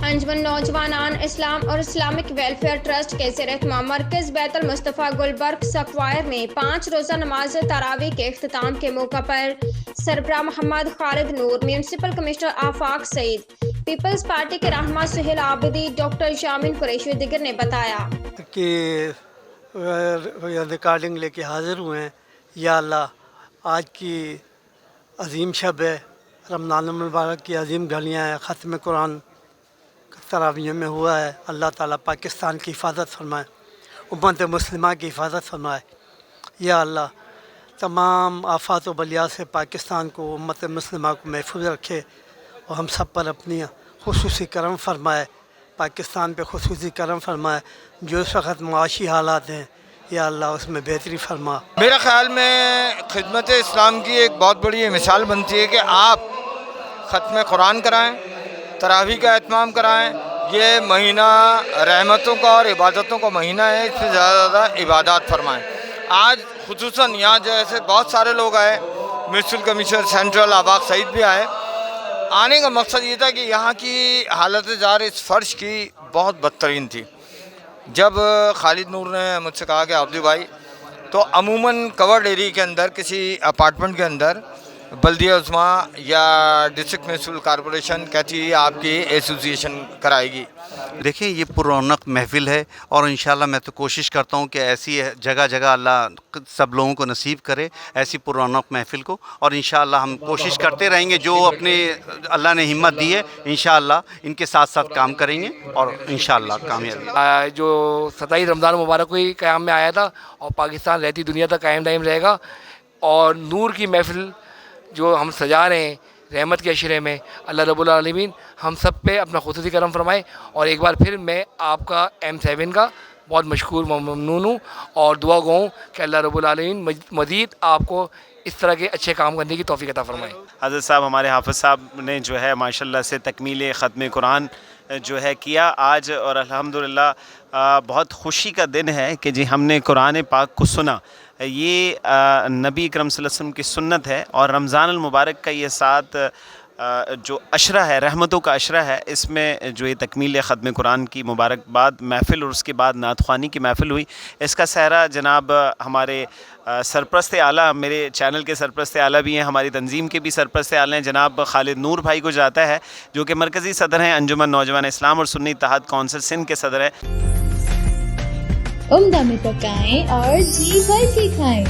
انجمن نوجوانان اسلام اور Islamic welfare trust کے زیر اہتمام مرکز بیت المصطفیٰ گلبرگ سکوائر میں 5 روزہ نماز تراویح کے اختتام کے موقع پر سربراہ محمد خالد نور، میونسپل کمشنر آفاق سعید، پیپلز پارٹی کے رہنما سہیل عابدی، ڈاکٹر یامین قریشی دیگر نے بتایا کہ ریکارڈنگ لے کے حاضر ہوئے ہیں۔ یا اللہ، آج کی عظیم شب ہے، رمضان المبارک کی عظیم گھڑیاں ہیں، ختم قرآن تراویح میں ہوا ہے۔ اللہ تعالیٰ پاکستان کی حفاظت فرمائے، امت مسلمہ کی حفاظت فرمائے۔ یا اللہ، تمام آفات و بلیات سے پاکستان کو، امت مسلمہ کو محفوظ رکھے اور ہم سب پر اپنی خصوصی کرم فرمائے، پاکستان پہ خصوصی کرم فرمائے۔ جو اس وقت معاشی حالات ہیں، یا اللہ اس میں بہتری فرما۔ میرا خیال میں خدمت اسلام کی ایک بہت بڑی مثال بنتی ہے کہ آپ ختم قرآن کرائیں، تراویح کا اہتمام کرائیں۔ یہ مہینہ رحمتوں کا اور عبادتوں کا مہینہ ہے، اس سے زیادہ عبادات فرمائیں۔ آج خصوصاً یہاں جیسے بہت سارے لوگ آئے، میونسپل کمشنر سینٹرل آفاق سعید بھی آئے۔ آنے کا مقصد یہ تھا کہ یہاں کی حالت زار اس فرش کی بہت بدترین تھی۔ جب خالد نور نے مجھ سے کہا کہ عابدی بھائی، تو عموماً کورڈ ایریا کے اندر کسی اپارٹمنٹ کے اندر بلدیہ عظمیٰ یا ڈسٹرکٹ میونسپل کارپوریشن کہتی ہے آپ کی ایسوسیشن کرائے گی۔ دیکھیں، یہ پررونق محفل ہے اور انشاءاللہ میں تو کوشش کرتا ہوں کہ ایسی جگہ جگہ اللہ سب لوگوں کو نصیب کرے ایسی پررونق محفل کو، اور انشاءاللہ ہم کوشش کرتے رہیں گے، جو اپنے اللہ نے ہمت دی ہے انشاءاللہ ان کے ساتھ ساتھ کام کریں گے اور انشاءاللہ کامیابی۔ جو 27 رمضان مبارک کو ہی قیام میں آیا تھا اور پاکستان رہتی دنیا تک قائم دائم رہے گا، اور نور کی محفل جو ہم سجا رہے ہیں رحمت کے عشرے میں، اللہ رب العالمین ہم سب پہ اپنا خصوصی کرم فرمائے۔ اور ایک بار پھر میں آپ کا M7 کا بہت مشکور ممنون ہوں اور دعا گو ہوں کہ اللہ رب العالمین مزید آپ کو اس طرح کے اچھے کام کرنے کی توفیق عطا فرمائے۔ حضرت صاحب، ہمارے حافظ صاحب نے جو ہے ماشاءاللہ سے تکمیل ختم قرآن جو ہے کیا آج، اور الحمدللہ بہت خوشی کا دن ہے کہ جی ہم نے قرآن پاک کو سنا۔ یہ نبی اکرم صلی اللہ علیہ وسلم کی سنت ہے، اور رمضان المبارک کا یہ ساتھ جو عشرہ ہے، رحمتوں کا عشرہ ہے، اس میں جو یہ تکمیل ختم قرآن کی مبارکباد محفل اور اس کے بعد نعت خوانی کی محفل ہوئی، اس کا سہرا جناب ہمارے سرپرست اعلیٰ، میرے چینل کے سرپرست اعلیٰ بھی ہیں، ہماری تنظیم کے بھی سرپرست اعلیٰ ہیں، جناب خالد نور بھائی کو جاتا ہے، جو کہ مرکزی صدر ہیں انجمن نوجوان اسلام اور سنی اتحاد کونسل سندھ کے صدر ہیں۔ عمدہ میں پکائیں اور جی بھر کے کھائیں۔